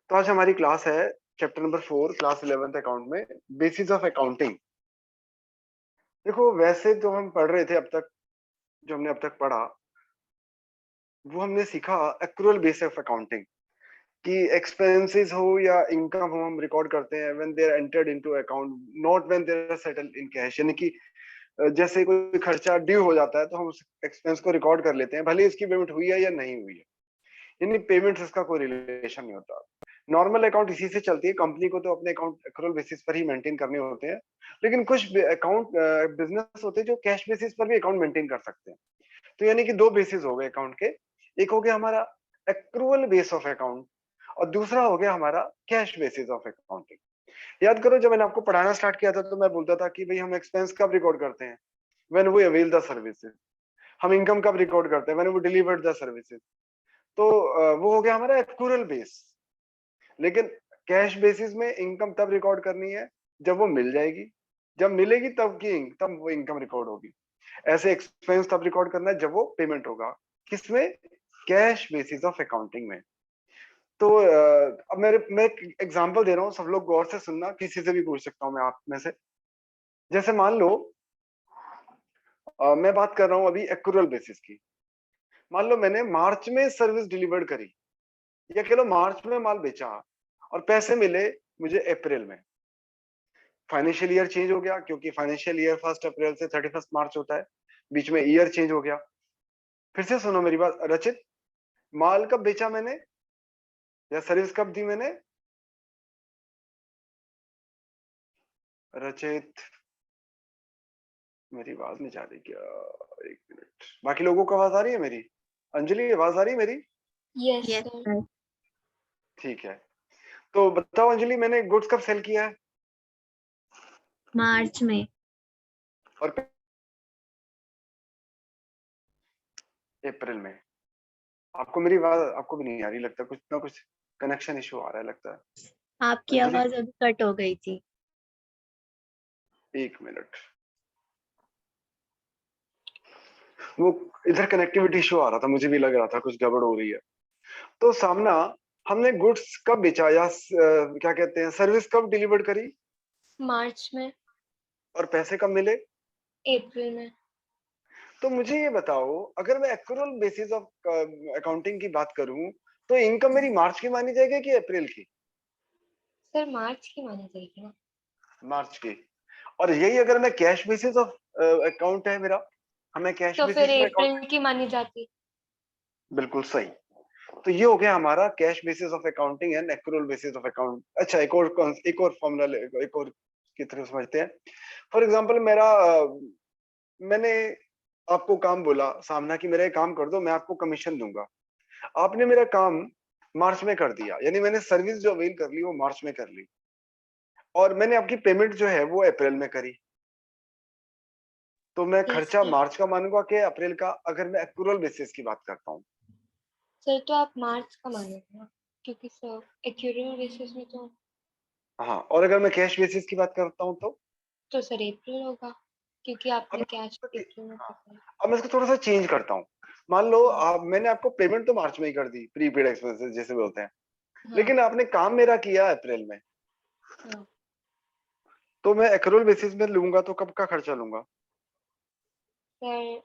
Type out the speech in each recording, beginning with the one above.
तो आज हमारी क्लास है chapter number 4 class 11th account में बेसिस ऑफ अकाउंटिंग। देखो वैसे तो हम पढ़ रहे थे अब तक, जो हमने अब तक पढ़ा वो हमने सीखा एक्रूअल बेस ऑफ अकाउंटिंग कि एक्सपेंसेस हो या इनकम हो हम रिकॉर्ड करते हैं when they are entered into account, not when they are settled in cash. यानी कि जैसे कोई खर्चा ड्यू हो जाता है तो हम उस एक्सपेंस को रिकॉर्ड कर लेते हैं, भले ही इसकी पेमेंट हुई है या नहीं हुई है। यानी पेमेंट से इसका कोई रिलेशन नहीं होता। नॉर्मल अकाउंट इसी से चलती है। कंपनी को तो अपने अकाउंट एक्रूअल बेसिस पर ही मेंटेन करने होते हैं, लेकिन कुछ अकाउंट बिजनेस होते हैं जो कैश बेसिस पर भी अकाउंट मेंटेन कर सकते हैं। तो यानी कि दो बेसिस हो गए अकाउंट के। एक हो गया हमारा एक्रूअल बेस ऑफ अकाउंट और दूसरा हो गया हमारा कैश बेसिस ऑफ अकाउंटिंग। याद करो जब मैंने आपको पढ़ाना स्टार्ट किया था तो मैं बोलता था कि भाई हम एक्सपेंस कब रिकॉर्ड करते हैं, when we avail the services. हम इनकम कब रिकॉर्ड करते हैं, when we delivered the services. तो वो हो गया हमारा एक्रूअल बेस। लेकिन कैश बेसिस में इनकम तब रिकॉर्ड करनी है जब वो मिल जाएगी, जब मिलेगी तब वो इनकम रिकॉर्ड होगी। ऐसे एक्सपेंस तब रिकॉर्ड करना है जब वो पेमेंट होगा। किसमें? कैश बेसिस ऑफ अकाउंटिंग में। तो अब मैं एक एग्जांपल दे रहा हूँ, सब लोग गौर से सुनना, किसी से भी पूछ सकता हूँ मैं आप में से। जैसे मान लो मैं बात कर रहा हूँ अभी एक्रूअल बेसिस की। मान लो मैंने मार्च में सर्विस डिलीवर्ड करी, या कह लो मार्च में माल बेचा और पैसे मिले मुझे अप्रैल में। फाइनेंशियल ईयर चेंज हो गया क्योंकि फाइनेंशियल ईयर 1 अप्रैल से 31 मार्च होता है, बीच में ईयर चेंज हो गया। फिर से सुनो मेरी बात रचित, माल कब बेचा मैंने या सर्विस कब दी मैंने? रचित मेरी आवाज नहीं जा रही क्या? एक मिनट, बाकी लोगों को आवाज आ रही है मेरी? अंजलि आवाज आ रही है मेरी? Yes Yes, sir. sir. ठीक है, तो बताओ अंजलि मैंने गुड्स कब सेल किया है? मार्च में. और अप्रैल में। आपको मेरी आवाज आपको भी नहीं आ रही लगता, कुछ ना कुछ कनेक्शन इशू आ रहा है लगता है। आपकी अंजलि आवाज अभी कट हो गई थी. एक मिनट, वो इधर कनेक्टिविटी इशू आ रहा था, मुझे भी लग रहा था कुछ गड़बड़ हो रही है। तो सामना हमने गुड्स कब बेचा या क्या कहते हैं सर्विस कब डिलीवर्ड करी मार्च में। और पैसे कब मिले? अप्रैल में। तो मुझे ये बताओ, अगर मैं एक्रूअल बेसिस ऑफ अकाउंटिंग की बात करूं तो इनकम मेरी मार्च की मानी जाएगी कि अप्रैल की? सर मार्च की मानी जाएगी ना। मार्च की। और यही अगर मैं कैश बेसिस ऑफ अकाउंट है मेरा, हमें कैश तो फिर बेसिस में अकाउंट। अप्रैल की मानी जाती। बिल्कुल सही। तो ये हो गया हमारा cash basis of accounting and accrual basis of account. अच्छा एक और फॉर्मूला एक और की तरफ समझते हैं। फॉर एग्जांपल मैंने आपको काम बोला सामना कि मेरा ये काम कर दो, मैं आपको कमीशन दूंगा। आपने मेरा काम मार्च में कर दिया, यानी मैंने सर्विस जो अवेल कर ली वो मार्च में कर ली, और मैंने आपकी पेमेंट जो है वो अप्रैल में करी। तो मैं यस खर्चा सर। मार्च का मानूंगा कि अप्रैल का, अगर मैं एक्रूअल बेसिस की बात करता हूँ? सर तो आप मार्च का मानोगे ना, क्योंकि सर एक्यूरेट बेसिस में हाँ, और अगर मैं कैश बेसिस की बात करता हूँ तो सर अप्रैल होगा, क्योंकि अब आपने कैश मैं अप्रैल में हाँ, पकड़ा। अब मैं इसको थोड़ा सा चेंज करता हूँ। मान लो मैंने आपको पेमेंट तो मार्च में ही कर दी, प्रीपेड एक्सपेंसेस जैसे बोलते हैं, हाँ लेकिन आपने काम मेरा किया अप्रैल में। हाँ। तो मैं एक्रूअल बेसिस में लूंगा तो कब का खर्चा लूंगा? सर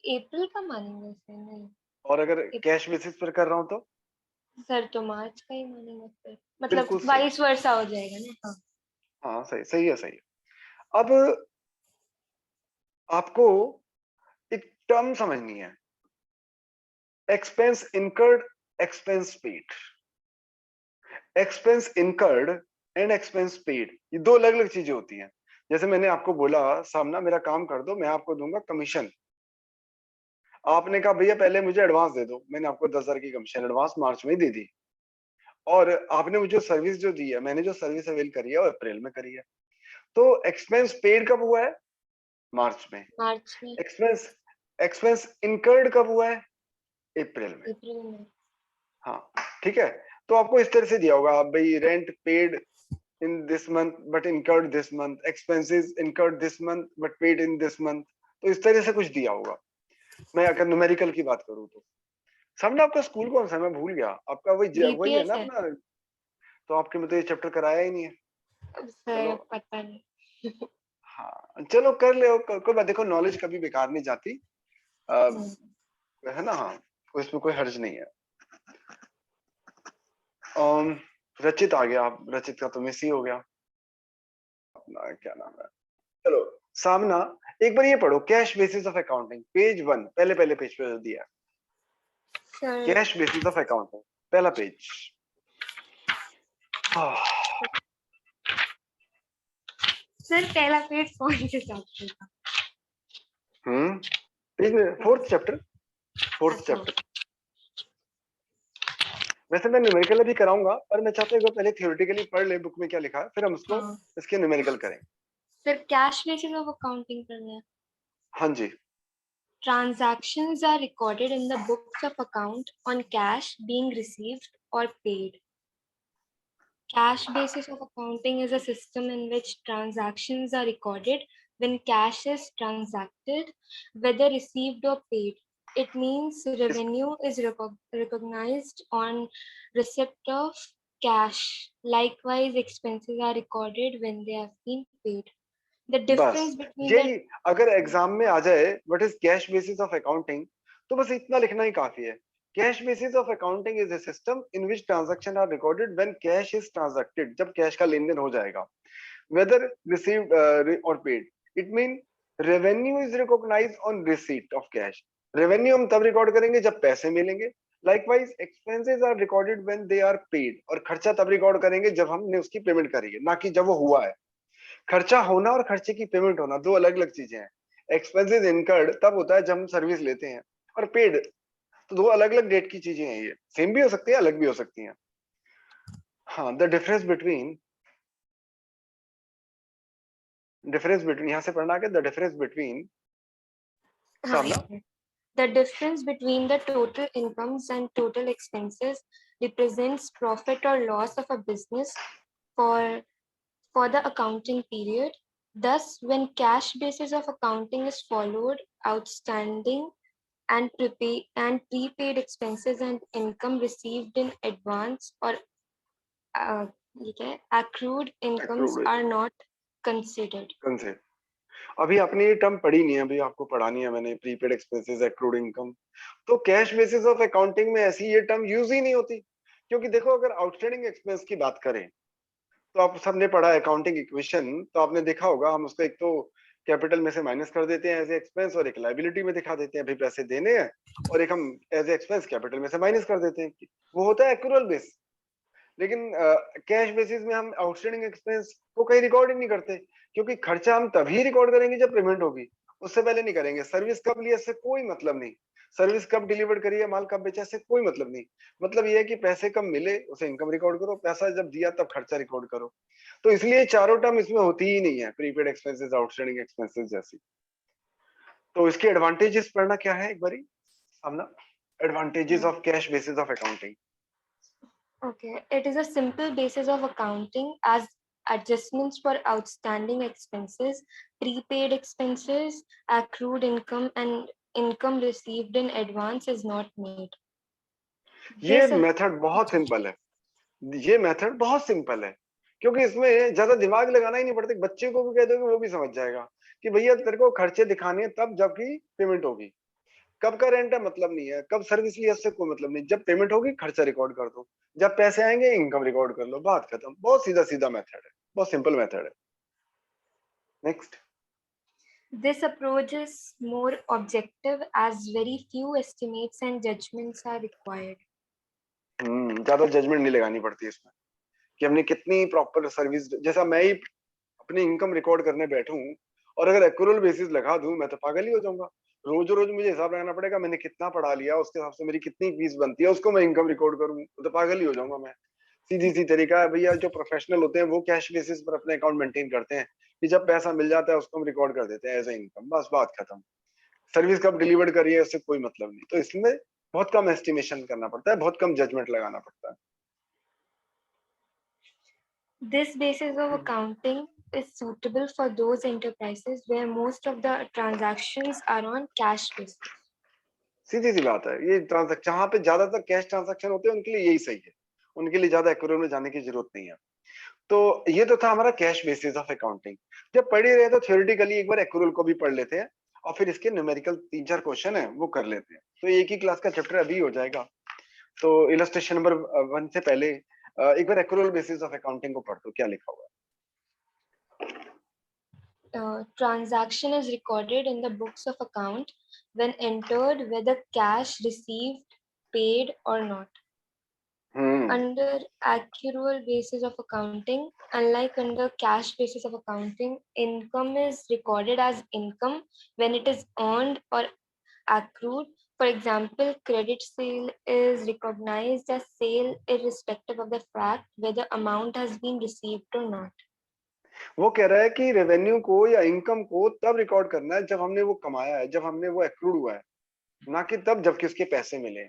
अप्रैल का मानेंगे सर? नहीं। और अगर अप- कैश बेसिस पर कर रहा हूँ तो? सर तो मार्च का ही मानेंगे सर, मतलब बिल्कुल सही। वाइस वर्सा हो जाएगा ना। हाँ। हाँ सही, सही है, सही है। अब आपको एक टर्म समझनी है, expense incurred, expense paid. Expense incurred and expense paid, ये दो अलग अलग चीजें होती हैं। जैसे मैंने आपको बोला सामना मेरा काम कर दो, मैं आपको दूंगा कमीशन। आपने कहा भैया पहले मुझे एडवांस दे दो, मैंने आपको 10,000 की कमीशन एडवांस मार्च में ही दे दी। और आपने मुझे सर्विस जो दी है, मैंने जो सर्विस अवेल करी है वो अप्रैल में करी है। तो एक्सपेंस पेड कब हुआ है? मार्च में। मार्च में। एक्सपेंस एक्सपेंस इनकर्ड कब हुआ है? अप्रैल में। अप्रैल में। हाँ, ठीक है। तो आपको इस तरह से दिया होगा भाई, rent paid in this month but incurred this month, expenses incurred this month but paid in this month। तो इस तरह से कुछ दिया होगा। मैं अगर न्यूमेरिकल की बात करूं तो। सामने आपका स्कूल कौन सा है? मैं भूल गया आपका। वही है डीपीएस ना है। अपना? तो आपके में तो ये चैप्टर कराया ही नहीं है। अब चलो सर पता नहीं। हाँ चलो कर ले, कोई बात, देखो नॉलेज कभी बेकार नहीं जाती, है ना। हाँ इसमें कोई हर्ज नहीं है। अम, रचित आ गया, रचित का तो मिस ही हो गया, अपना क्या नाम है। चलो सामना, एक बार ये पढ़ो, cash basis of accounting, page 1, पहले पहले पेज पे दिया, sir cash basis of accounting, पहला पेज। सर पहला पेज कौन से चैप्टर का? पेज में फोर्थ चैप्टर, फोर्थ अच्छा चैप्टर। वैसे मैं न्यूमेरिकल भी कराऊंगा, पर मैं चाहता हूँ एक बार पहले थियोरेटिकली पढ़ ले बुक में क्या लिखा है, फिर हम उसको हाँ इसके न्यूमेरिकल करें। Sir cash basis of accounting करना है। हाँ जी, Transactions are recorded in the books of account on cash being received or paid. Cash basis of accounting is a system in which transactions are recorded when cash is transacted, whether received or paid. It means इस revenue is recognized on receipt of cash. Likewise, expenses are recorded when they have been paid. The बस difference between the यही, अगर exam में आ जाए what is cash basis of accounting, तो बस इतना लिखना ही काफी है। Cash basis of accounting is a system in which transaction are recorded when cash is transacted, जब कैश का लेन देन हो जाएगा, whether received or paid. It means revenue is recognized on receipt of cash. Revenue हम तब record करेंगे जब पैसे मिलेंगे। Likewise, expenses are recorded when they are paid. और खर्चा तब रिकॉर्ड करेंगे जब हमने उसकी पेमेंट करी है, ना कि जब वो हुआ है। खर्चा होना और खर्चे की पेमेंट होना दो अलग अलग चीजें हैं। एक्सपेंसेस इनकर्ड तब होता है जब हम सर्विस लेते हैं, और पेड तो दो अलग अलग डेट की चीजें हैं। ये सेम भी हो सकती है, अलग भी हो सकती हैं। हाँ, द डिफरेंस बिटवीन यहाँ से पढ़ना के द डिफरेंस बिटवीन सामना। The difference between the total incomes and total expenses represents profit or loss of a business for, for the accounting period. Thus, when cash basis of accounting is followed, outstanding and prepaid expenses and income received in advance or accrued incomes Accrued are not considered. concept। अभी आपने ये term पढ़ी नहीं है, अभी आपको पढ़ानी है मैंने, प्रीपेड एक्सपेंसेस, एक्रूड इनकम। तो कैश बेसिस ऑफ अकाउंटिंग में ऐसी ये टर्म यूज ही नहीं होती, क्योंकि देखो अगर आउटस्टैंडिंग एक्सपेंस की बात करें, तो आप सबने पढ़ा है अकाउंटिंग इक्वेशन, तो आपने देखा होगा हम उसको एक तो कैपिटल में से माइनस कर देते हैं एज एक्सपेंस, और एक लाइबिलिटी में दिखा देते हैं भाई पैसे देने हैं, और एक हम एज एक्सपेंस कैपिटल में से माइनस कर देते हैं। वो होता है एक्रूअल बेस। लेकिन कैश बेसिस में हम आउटस्टैंडिंग एक्सपेंस को कहीं रिकॉर्ड ही नहीं करते, क्योंकि खर्चा हम तभी रिकॉर्ड करेंगे जब पेमेंट होगी, उससे पहले नहीं करेंगे। सर्विस कब ली इससे कोई मतलब नहीं, सर्विस कब डिलीवर करी है, माल कब बेचा, इससे कोई मतलब नहीं। मतलब ये है कि पैसे कब मिले उसे इनकम रिकॉर्ड करो, पैसा जब दिया तब खर्चा रिकॉर्ड करो। तो इसलिए चारों टर्म इसमें होती ही नहीं है, प्रीपेड एक्सपेंसेस, आउटस्टैंडिंग एक्सपेंसेस जैसी। तो इसके एडवांटेजेस पढ़ना क्या है एक बारी सामना, advantages of cash basis of accounting. Okay, it is a simple basis of accounting as adjustments for outstanding expenses, prepaid expenses, accrued income, and income received in advance is not made. ये This method बहुत simple है, ये method बहुत simple है, क्योंकि इसमें ज्यादा दिमाग लगाना ही नहीं पड़ता। बच्चे को भी कह दोगे वो भी समझ जाएगा कि भैया तेरे को खर्चे दिखाने हैं तब जबकि पेमेंट होगी। कब का रेंट है मतलब नहीं है, कब सर्विस लिया इससे कोई मतलब नहीं, जब पेमेंट होगी खर्चा रिकॉर्ड कर दो, जब पैसे आएंगे इनकम रिकॉर्ड कर लो, बात खत्म। बहुत सीधा सीधा मेथड है, बहुत सिंपल मेथड है। Next. this approach is more objective as very few estimates and judgments are required. ज्यादा जजमेंट नहीं लगानी पड़ती इसमें कि हमने कितनी प्रॉपर सर्विस। जैसा मैं ही अपनी इनकम रिकॉर्ड करने बैठूं और अगर एक्यूरल बेसिस लगा दूं, मैं तो पागल ही हो जाऊंगा। रोज रोज मुझे हिसाब लगाना पड़ेगा, मैंने कितना पढ़ा लिया उसके हिसाब से मेरी कितनी फीस बनती है, उसको मैं इनकम रिकॉर्ड करूं तो पागल ही हो जाऊंगा मैं। सीधी सी तरीका है भैया, जो प्रोफेशनल होते हैं वो कैश बेसिस पर अपने अकाउंट मेंटेन करते हैं कि जब पैसा मिल जाता है उसको हम रिकॉर्ड कर देते हैं एज ए इनकम, बस बात खत्म। सर्विस कब डिलीवर्ड करी है उससे कोई मतलब नहीं। तो इसमें बहुत कम एस्टिमेशन करना पड़ता है, बहुत कम जजमेंट लगाना पड़ता है। This basis of accounting is suitable for those enterprises where most of the transactions are on cash basis. सीधी सी बात है, ये ट्रांजेक्शन जहाँ पे ज्यादातर कैश ट्रांजेक्शन होते हैं उनके लिए यही सही है, उनके लिए ज्यादा एक्यूरेट में जाने की जरूरत नहीं है। तो ये तो था हमारा कैश बेसिस ऑफ अकाउंटिंग। जब पढ़ ही रहे तो थियोरेटिकली एक बार एक्यूरेट को भी पढ़ लेते हैं और फिर इसके न्यूमेरिकल 3-4 क्वेश्चन है वो कर लेते हैं, तो एक ही क्लास का चैप्टर अभी हो जाएगा। तो इलस्ट्रेशन नंबर 1 से पहले एक बार एक्यूरेट बेसिस ऑफ अकाउंटिंग को पढ़ दो, क्या लिखा हुआ है। Transaction is recorded in the books of account when entered whether cash received, paid or not. Under accrual basis of accounting, unlike under cash basis of accounting, income is recorded as income when it is earned or accrued. For example, credit sale is recognized as sale irrespective of the fact whether amount has been received or not. वो कह रहा है कि revenue को या income को तब record करना है जब हमने वो कमाया है, जब हमने वो एक्रूड हुआ है, ना कि तब जबकि उसके पैसे मिले।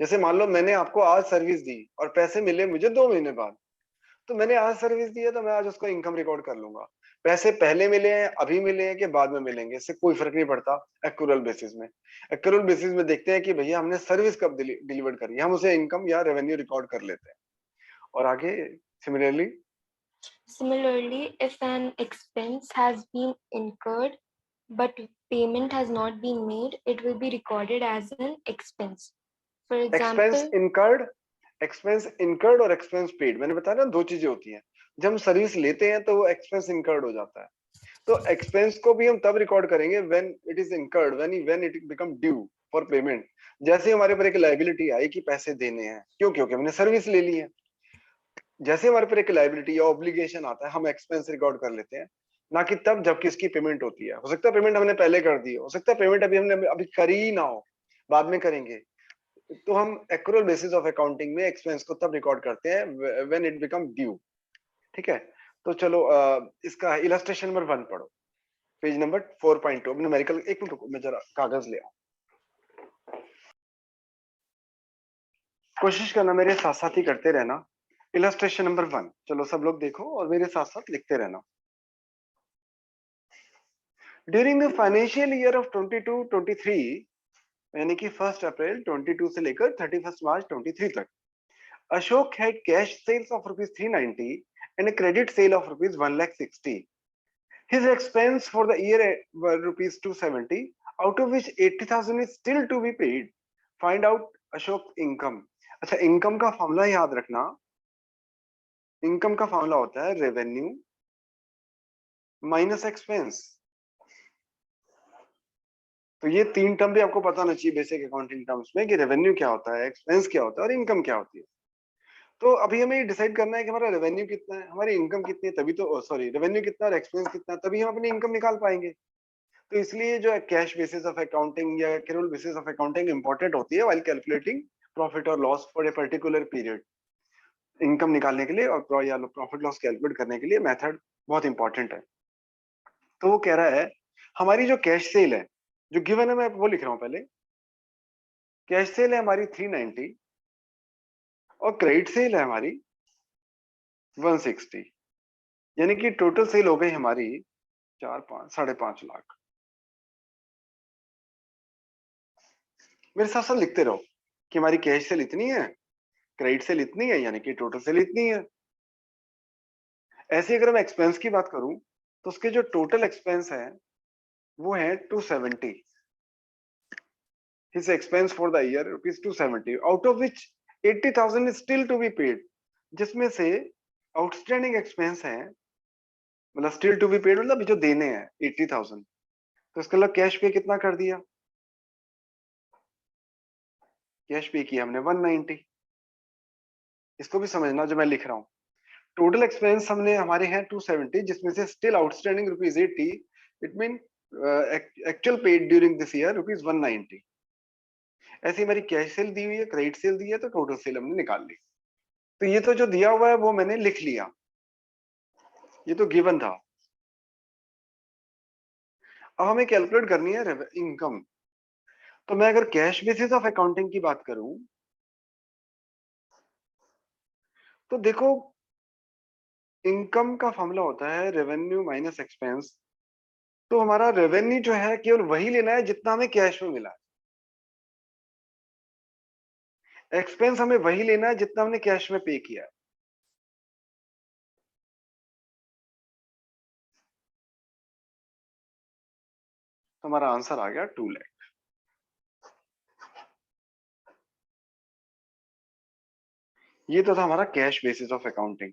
जैसे मान लो मैंने आपको आज सर्विस दी और पैसे मिले मुझे 2 महीने बाद, तो मैंने आज सर्विस दी है तो मैं आज उसको इनकम रिकॉर्ड कर लूंगा। पैसे पहले मिले हैं, अभी मिले हैं कि बाद में मिलेंगे, इससे कोई फर्क नहीं पड़ता एक्यूरल बेसिस में। एक्यूरल बेसिस में देखते हैं कि भैया हमने सर्विस कब डिलीवर करी, हम उसे इनकम या रेवेन्यू रिकॉर्ड कर लेते हैं। और आगे similarly Similarly, if an expense has been incurred but payment has not been made, it will be recorded as an expense. For expense example, incurred, expense incurred और एक्सपेंस पेड, मैंने बताया ना 2 चीजें होती हैं। जब हम सर्विस लेते हैं तो वो एक्सपेंस इनकर्ड हो जाता है, तो एक्सपेंस को भी हम तब रिकॉर्ड करेंगे when it is incurred, when it become due for payment. जैसे हमारे पर एक लायबिलिटी आई कि पैसे देने हैं, क्यों? क्योंकि हमने सर्विस ले ली है। जैसे हमारे पर एक लायबिलिटी या ऑब्लिगेशन आता है, हम एक्सपेंस रिकॉर्ड कर लेते हैं, ना कि तब जबकि इसकी पेमेंट होती है। हो सकता है पेमेंट हमने पहले कर दी हो सकता है पेमेंट अभी हमने अभी करी ही ना हो, बाद में करेंगे। तो हम एक्रूअल बेसिस ऑफ अकाउंटिंग में एक्सपेंस को तब रिकॉर्ड करते हैं व्हेन इट बिकम ड्यू। ठीक है, तो चलो इसका इलस्ट्रेशन नंबर 1 पढ़ो, पेज नंबर 4.2। न्यूमेरिकल, एक मिनट रुको मैं जरा कागज ले आऊं। कोशिश करना मेरे साथ साथ ही करते रहना। इलस्ट्रेशन नंबर 1, चलो सब लोग देखो और मेरे साथ साथ लिखते रहना। During the financial year of 22-23, यानी कि 1 अप्रैल 22 से लेकर 31 मार्च 23 तक, Ashok had cash sales of rupees 390 and a credit sale of rupees 1,60,000. His expense for the year were rupees 270, out of which 80,000 is still to be paid. Find out Ashok income. अच्छा, income का formula याद रखना। Income का formula होता है revenue minus expense. तो ये 3 term भी आपको पता होना चाहिए बेसिक अकाउंटिंग टर्म्स में, कि रेवेन्यू क्या होता है, एक्सपेंस क्या होता है और इनकम क्या होती है। तो अभी हमें डिसाइड करना है कि हमारा रेवेन्यू कितना है, हमारी इनकम कितनी है, तभी तो सॉरी रेवेन्यू कितना और एक्सपेंस कितना है, तभी हम अपनी इनकम निकाल पाएंगे। तो इसलिए जो कैश बेसिस ऑफ अकाउंटिंग या accrual basis of accounting important होती है व्हाइल कैलकुलेटिंग प्रॉफिट और loss for a particular period. Income निकालने के लिए और या प्रॉफिट लॉस कैलकुलेट करने के लिए मेथड बहुत इंपॉर्टेंट है। तो वो कह रहा है हमारी जो कैश सेल है, जो गिवन है, मैं वो लिख रहा हूँ पहले। कैश सेल है हमारी 390 और क्रेडिट सेल है हमारी 160, यानी कि टोटल सेल हो गई हमारी 4-5 लाख। मेरे साथ साथ लिखते रहो कि हमारी कैश सेल इतनी है, क्रेडिट सेल इतनी है, यानी कि टोटल सेल इतनी है। ऐसे अगर मैं एक्सपेंस की बात करूं तो उसके जो टोटल एक्सपेंस है वो है 270। His expense for the year rupees 270, out of which 80,000 is still to be paid, जिसमें से आउटस्टैंडिंग एक्सपेंस है, मतलब स्टिल टू बी पेड मतलब जो देने हैं 80,000। तो इसका मतलब कैश पे कितना कर दिया? कैश पे किया हमने 190। इसको भी समझना जो मैं लिख रहा हूँ। टोटल एक्सपेंस हमने हमारे हैं 270, जिसमें से still outstanding rupees 80, it mean actual paid during this year rupees 190। ऐसे हमारी कैश सेल दी हुई है, क्रेडिट सेल दी है, तो टोटल सेल हमने निकाल ली। तो ये तो जो दिया हुआ है वो मैंने लिख लिया, ये तो गिवन था। अब हमें कैलकुलेट करनी है इनकम। तो मैं अगर कैश बेसिस ऑफ अकाउंटिंग की बात करूं तो देखो, इनकम का फॉर्मूला होता है रेवेन्यू माइनस एक्सपेंस। तो हमारा रेवेन्यू जो है केवल वही लेना है जितना हमें कैश में मिला है। एक्सपेंस हमें वही लेना है जितना हमने कैश में पे किया है। तो हमारा आंसर आ गया 2 लाख। ये तो था हमारा कैश बेसिस ऑफ अकाउंटिंग।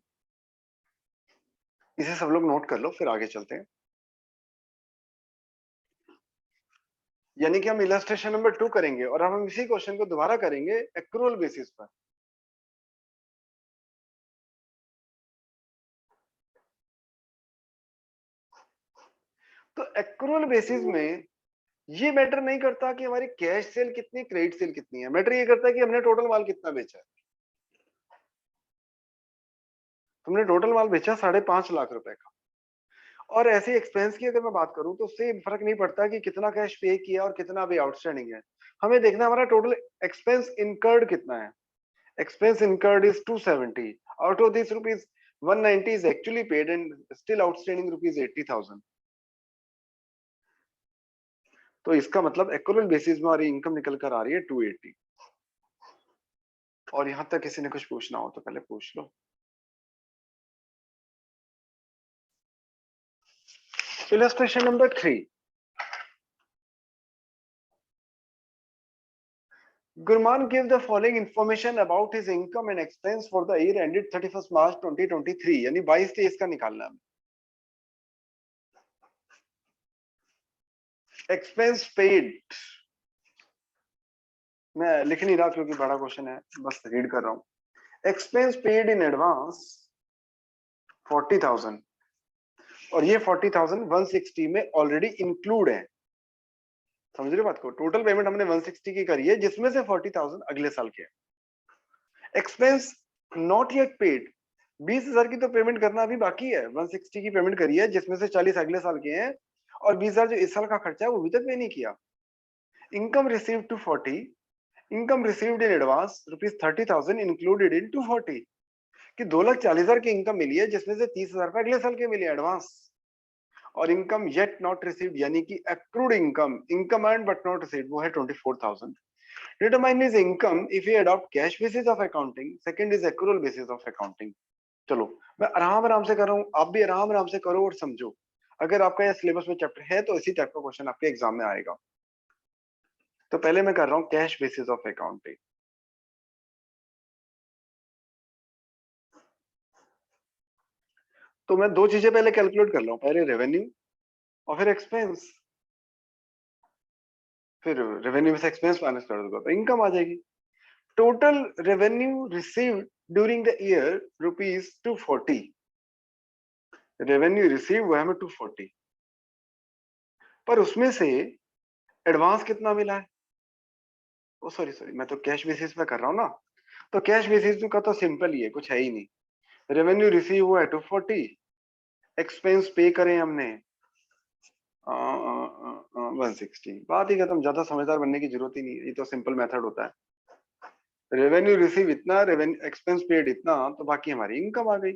इसे सब लोग नोट कर लो, फिर आगे चलते हैं। यानी कि हम इलस्ट्रेशन नंबर 2 करेंगे और अब हम इसी क्वेश्चन को दोबारा करेंगे एक्रूअल बेसिस पर। तो एक्रूअल बेसिस में ये मैटर नहीं करता कि हमारी कैश सेल कितनी, क्रेडिट सेल कितनी है। मैटर ये करता है कि हमने टोटल माल कितना बेचा है। तुमने टोटल माल बेचा 5.5 लाख रुपए का, और ऐसे एक्सपेंस की अगर मैं बात करूं तो उससे फर्क नहीं पड़ता कि कितना कैश पे किया और कितना अभी आउटस्टैंडिंग है। हमें देखना है हमारा टोटल एक्सपेंस इनकर्ड कितना है। Expense incurred is 270, out of this rupees 190 is actually paid and still outstanding rupees 80,000। तो इसका मतलब एक्रूअल बेसिस में हमारी इनकम निकल कर आ रही है 280। और यहां तक किसी ने कुछ पूछना हो तो पहले पूछ लो। Illustration number 3। Gurman gave the following information about his income and expense for the year ended 31st March 2023, यानी 22-23 का निकालना है। एक्सपेंस पेड, मैं लिख नहीं रहा क्योंकि बड़ा क्वेश्चन है, बस रीड कर रहा हूं। एक्सपेंस पेड इन एडवांस 40,000, और ये 40,000 160 में ऑलरेडी इंक्लूड है। समझ रहे हो बात को? टोटल पेमेंट हमने 160 की करी है, जिसमें से 40,000 अगले साल के। एक्सपेंस नॉट येट पेड, 20,000 की तो पेमेंट करना अभी बाकी है। 160 की पेमेंट करी है, जिसमें से 40 अगले साल के हैं, और 20,000 जो इस साल का खर्चा है वो अभी तक पे नहीं किया। Income received 240, income received in advance rupees 30,000 included in 240, कि 2,40,000 की इनकम मिली है, जिसमें से 30,000 रुपए अगले साल के मिले एडवांस। और इनकम येट नॉट रिसीव्ड यानी कि accrued income, income earn but not received, वो है 24,000। Determine is income if you adopt cash basis of accounting, second is accrual basis of accounting. चलो मैं आराम आराम से कर रहा हूँ, आप भी आराम आराम से करो और समझो। अगर आपका यह सिलेबस में चैप्टर है तो इसी टाइप का क्वेश्चन आपके एग्जाम में आएगा। तो पहले मैं कर रहा हूँ कैश बेसिस ऑफ अकाउंटिंग। तो मैं दो चीजें पहले कैलकुलेट कर रहा हूँ, पहले रेवेन्यू और फिर एक्सपेंस। फिर रेवेन्यू में से एक्सपेंस माइनस कर दूंगा तो इनकम आ जाएगी। Total revenue received during the year rupees 240। Revenue receive हुआ है 240, पर उसमें से एडवांस कितना मिला है? ओ सॉरी सॉरी, मैं तो कैश बेसिस पे कर रहा हूँ ना। तो कैश बेसिस का तो सिंपल ही है, कुछ है ही नहीं। रेवेन्यू रिसीव हुआ है 240, एक्सपेंस पे करें हमने 160, बात ही खत्म। ज्यादा समझदार बनने की जरूरत ही नहीं है, ये तो सिंपल मेथड होता है। रेवेन्यू रिसीव इतना, रेवेन्यू एक्सपेंस पेड इतना, तो बाकी हमारी इनकम आ गई।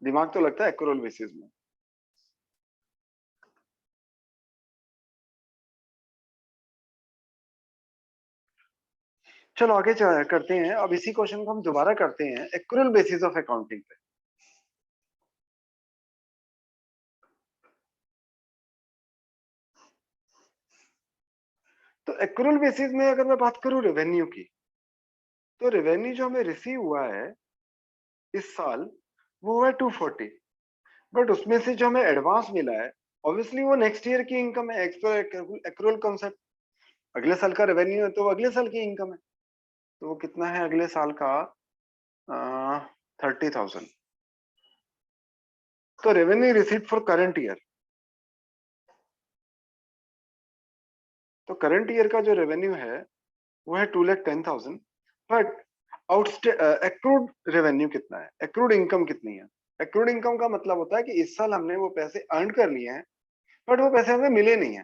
दिमाग तो लगता है एक्रूअल बेसिस में। चलो आगे करते हैं। अब इसी क्वेश्चन को हम दोबारा करते हैं एक्रूअल बेसिस ऑफ अकाउंटिंग पे। तो एक्रूअल बेसिस में अगर मैं बात करूं रेवेन्यू की, तो रेवेन्यू जो हमें रिसीव हुआ है इस साल वो है 240, बट उसमें से जो हमें एडवांस मिला है ऑब्वियसली वो नेक्स्ट ईयर की इनकम है। एक्रूअल कॉन्सेप्ट, अगले साल का रेवेन्यू है तो वो अगले साल की इनकम है। तो वो कितना है अगले साल का? 30,000। तो revenue received for current year, तो करंट ईयर का जो रेवेन्यू है वो है 2,10,000, बट एक्रूड रेवेन्यू कितना है, एक्रूड इनकम कितनी है? एक्रूड इनकम का मतलब होता है कि इस साल हमने वो पैसे अर्न कर लिए हैं, बट वो पैसे हमें मिले नहीं है।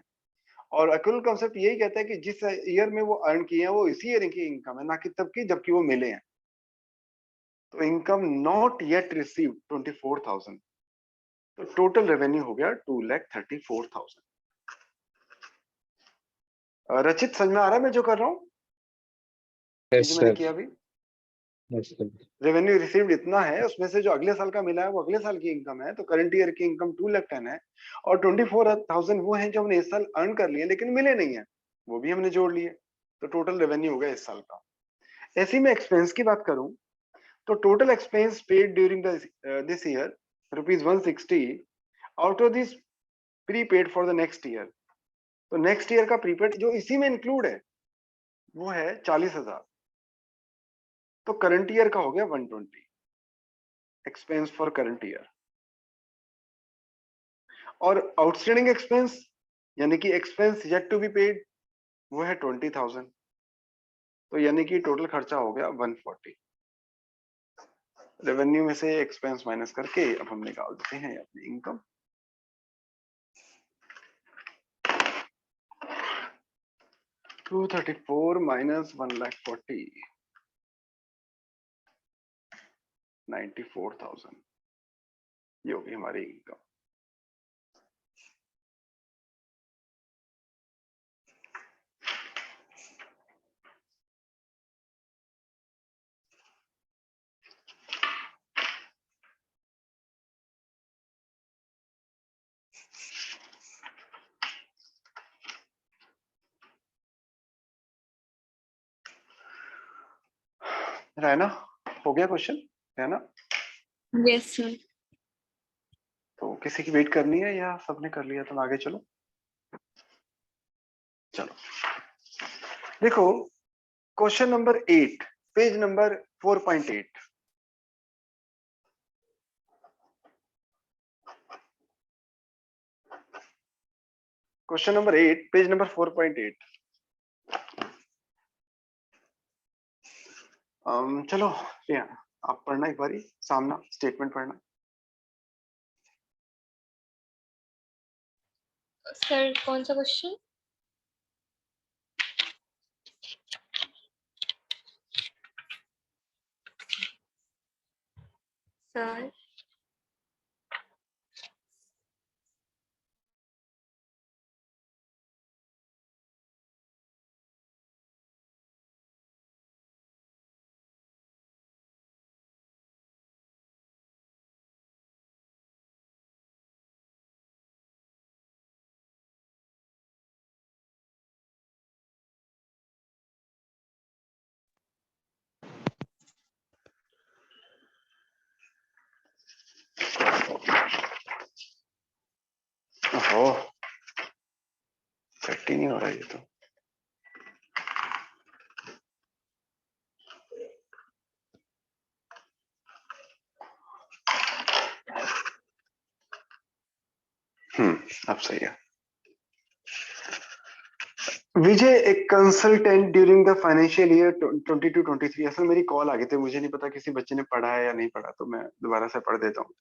और एक्रूड कॉन्सेप्ट यही कहता है कि जिस ईयर में वो अर्न किए हैं वो इसी ईयर की इनकम है, ना कि तब की जबकि वो मिले हैं। तो इनकम नॉट येट रिसीव 24,000, तो टोटल रेवेन्यू हो गया 2,34,000। रचित समझ में आ रहा है मैं जो कर रहा हूँ, ये यस जो मैंने सर। किया अभी? Yes sir. रेवेन्यू रिसीव्ड इतना है, उसमें से जो अगले साल का मिला है वो अगले साल की इनकम है, तो करंट ईयर की इनकम 2,10,000 है, और 24,000 वो है जो हमने इस साल अर्न कर लिए लेकिन मिले नहीं है, वो भी हमने जोड़ लिए, तो टोटल रेवेन्यू हो गया इस साल का। ऐसे ही मैं एक्सपेंस की बात करूं तो total expense paid during this year ₹160, out of this prepaid for the next year. तो नेक्स्ट ईयर का प्रीपेड जो इसी में इंक्लूड है वो है 40,000, तो करंट ईयर का हो गया 120 एक्सपेंस फॉर करंट ईयर। और आउटस्टैंडिंग एक्सपेंस यानी कि expense yet to be paid वो है 20,000, तो यानी कि टोटल खर्चा हो गया 140। रेवेन्यू में से एक्सपेंस माइनस करके अब हम निकाल देते हैं अपनी इनकम। $234 minus 1,40,000 94,000, ये होगी हमारी इनकम। रहना हो गया क्वेश्चन, है ना? Yes, sir. तो किसी की वेट करनी है या सबने कर लिया? तुम आगे चलो। चलो देखो question number 8 page number 4.8। Question number 8 page number 4.8। चलो रिया आप पढ़ना एक बारी, सामना स्टेटमेंट पढ़ना। Sir, कौन सा क्वेश्चन? सर ओहो सेट ही नहीं हो रहा ये तो। अब सही है। विजय एक consultant during the financial year 22-23। असल मेरी कॉल आ गई थी, मुझे नहीं पता किसी बच्चे ने पढ़ा है या नहीं पढ़ा, तो मैं दोबारा से पढ़ देता हूँ।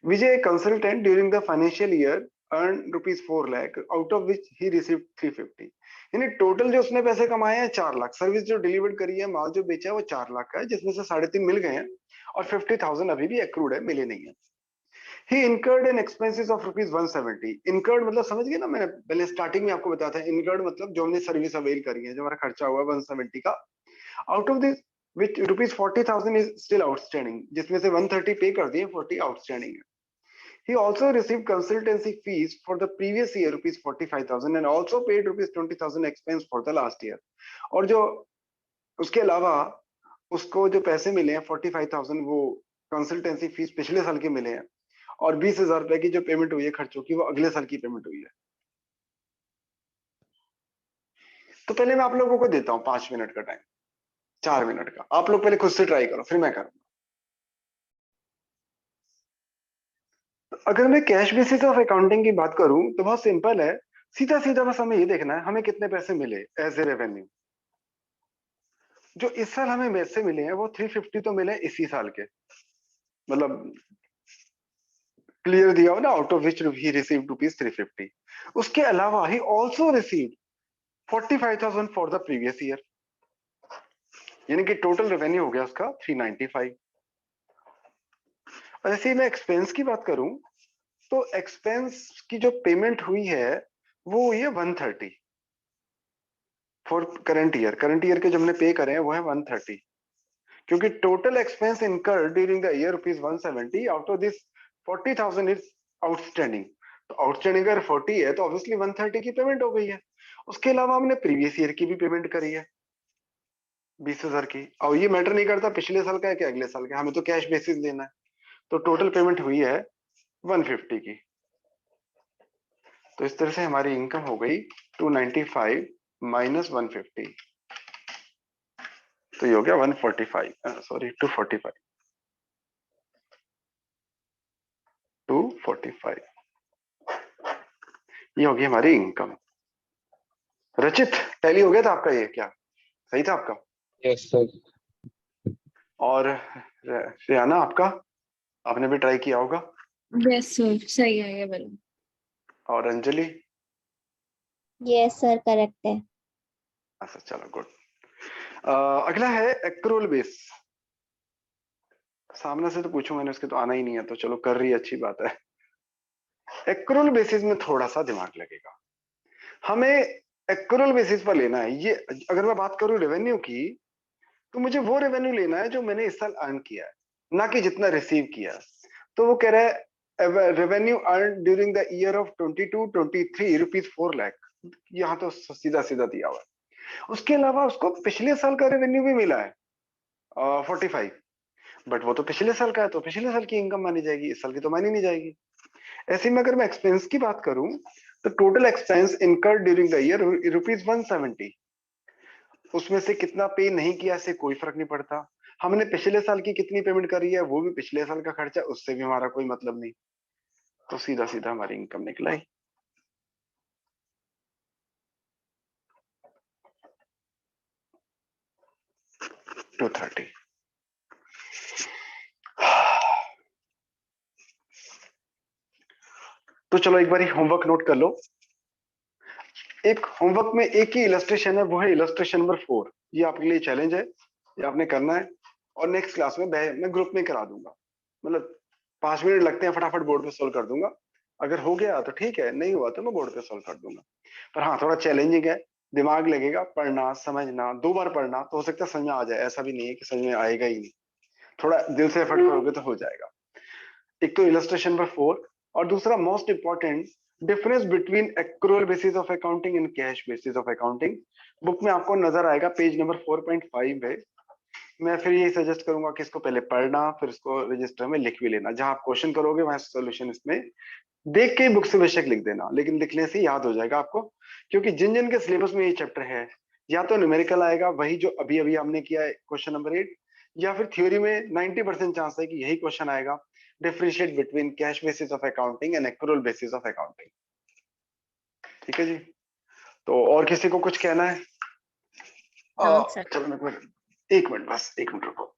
विजय एक consultant during the financial year earn ₹4 lakh, out of which he receive 350। यानी टोटल जो उसने पैसे कमाए हैं 4 लाख, सर्विस जो डिलीवर करी है, माल जो बेचा है वो 4 लाख का है, जिसमें से 3.5 मिल गए हैं और 50,000 अभी भी एक्रूड है, मिले नहीं है। He incurred an expenses of ₹170। incurred मतलब समझ गए ना, मैंने पहले स्टार्टिंग में आपको बताया था incurred मतलब जो हमने सर्विस अवेल करी है, जो हमारा खर्चा हुआ 170 का। Out of this which ₹40,000 is still outstanding, जिसमें से 130 पे कर दिए, 40 आउटस्टैंडिंग है। He also received consultancy fees for the previous year ₹45,000 and also paid ₹20,000 expense for the last year। और जो उसके अलावा उसको जो पैसे मिले हैं 45,000 वो कंसल्टेंसी फीस पिछले साल के मिले हैं, और 20,000 रुपए की जो पेमेंट हुई है खर्चों की वो अगले साल की पेमेंट हुई है। तो पहले मैं आप लोगों को देता हूँ 5 मिनट का टाइम, 4 मिनट का, आप लोग पहले खुद से ट्राई करो फिर मैं करूंगा। अगर मैं कैश बेसिस ऑफ अकाउंटिंग की बात करूं तो बहुत सिंपल है, सीधा सीधा बस हमें ये देखना है हमें कितने पैसे मिले एज ए रेवेन्यू। जो इस साल हमें पैसे मिले हैं वो 350 तो मिले इसी साल के, मतलब क्लियर दिया हो ना, out of which he received ₹350। उसके अलावा he also received 45,000 for the previous year, यानी कि टोटल रेवेन्यू हो गया उसका 395। और ऐसे ही मैं एक्सपेंस की बात करूं तो एक्सपेंस की जो पेमेंट हुई है वो हुई है 130। फॉर करंट ईयर के जो हमने पे करे हैं वो है 130, क्योंकि total expense incurred during the year rupees 170, out of this 40,000 is outstanding. तो आउटस्टैंडिंग अगर 40 है तो ऑब्वियसली 130 की पेमेंट हो गई है। उसके अलावा हमने प्रीवियस ईयर की भी पेमेंट करी है 20,000 की, और ये मैटर नहीं करता पिछले साल का है कि अगले साल का, हमें तो कैश बेसिस देना है। तो टोटल पेमेंट हुई है 150 की। तो इस तरह से हमारी इनकम हो गई 295 माइनस 150, तो ये हो गया 145, सॉरी 245, 245, ये होगी हमारी इनकम। रचित, टैली हो गया था आपका, ये क्या सही था आपका? Yes sir. और रियाना आपका, आपने भी ट्राई किया होगा। यस सर, सही है ये वाला। और अंजलि? यस सर, करेक्ट है। अच्छा चलो गुड। अगला है एक्रूअल बेस। सामने से तो पूछूंगा मैंने, उसके तो आना ही नहीं है, तो चलो कर रही है, अच्छी बात है। एक्रूअल बेसिस में थोड़ा सा दिमाग लगेगा हमें। एक्रूअल बेसिस पर लेना है ये। अगर मैं बात करूं रेवेन्यू की, तो मुझे वो रेवेन्यू लेना है जो मैंने इस साल अर्न किया है, ना कि जितना रिसीव किया है। तो वो कह रहा है revenue earn during the year of 22-23 rupees 4 lakh. यहाँ तो सीधा सीधा दिया हुआ है। उसके अलावा उसको पिछले साल का रेवेन्यू भी मिला है 45, बट वो तो पिछले साल का है, तो पिछले साल की इनकम मानी जाएगी, इस साल की तो मानी नहीं जाएगी। ऐसे में अगर मैं एक्सपेंस की बात करूं, तो total expense incurred during the year rupees 170, उसमें से कितना पे नहीं किया से कोई फर्क नहीं पड़ता। हमने पिछले साल की कितनी पेमेंट करी है वो भी पिछले साल का खर्चा, उससे भी हमारा कोई मतलब नहीं। तो सीधा सीधा हमारी इनकम निकला ही 230। तो चलो एक बार होमवर्क नोट कर लो। एक होमवर्क में एक ही इलस्ट्रेशन है, वो है इलस्ट्रेशन नंबर 4। ये आपके लिए चैलेंज है, ये आपने करना है। और नेक्स्ट क्लास में मैं ग्रुप में करा दूंगा, मतलब 5 मिनट लगते हैं, फटाफट बोर्ड पे सोल्व कर दूंगा। अगर हो गया तो ठीक है, नहीं हुआ तो मैं बोर्ड पे सोल्व कर दूंगा। पर हाँ, थोड़ा चैलेंजिंग है, दिमाग लगेगा, पढ़ना समझना, 2 बार पढ़ना तो हो सकता है समझ में आ जाए, ऐसा भी नहीं है कि समझ में आएगा ही नहीं। थोड़ा दिल से एफर्ट करोगे तो हो जाएगा। एक तो इलस्ट्रेशन नंबर 4, और दूसरा most important, difference between accrual basis of accounting and cash basis of accounting. Book में आपको नजर आएगा, पेज नंबर 4.5 है। मैं फिर यही सजेस्ट करूंगा कि इसको पहले पढ़ना, फिर इसको रजिस्टर में लिख भी लेना। जहां आप क्वेश्चन करोगे वहां सॉल्यूशन इसमें देख के बुक से बेशक लिख देना, लेकिन लिखने से याद हो जाएगा आपको। क्योंकि जिन जिन के सिलेबस में ये चैप्टर है, या तो न्यूमेरिकल आएगा वही जो अभी अभी हमने किया है क्वेश्चन नंबर 8, या फिर थ्योरी में 90% चांस है कि यही क्वेश्चन आएगा, differentiate between cash basis of accounting and accrual basis of accounting. ठीक है जी। तो और किसी को कुछ कहना है? हाँ सर। चलो एक मिनट बस, 1 मिनट रुको।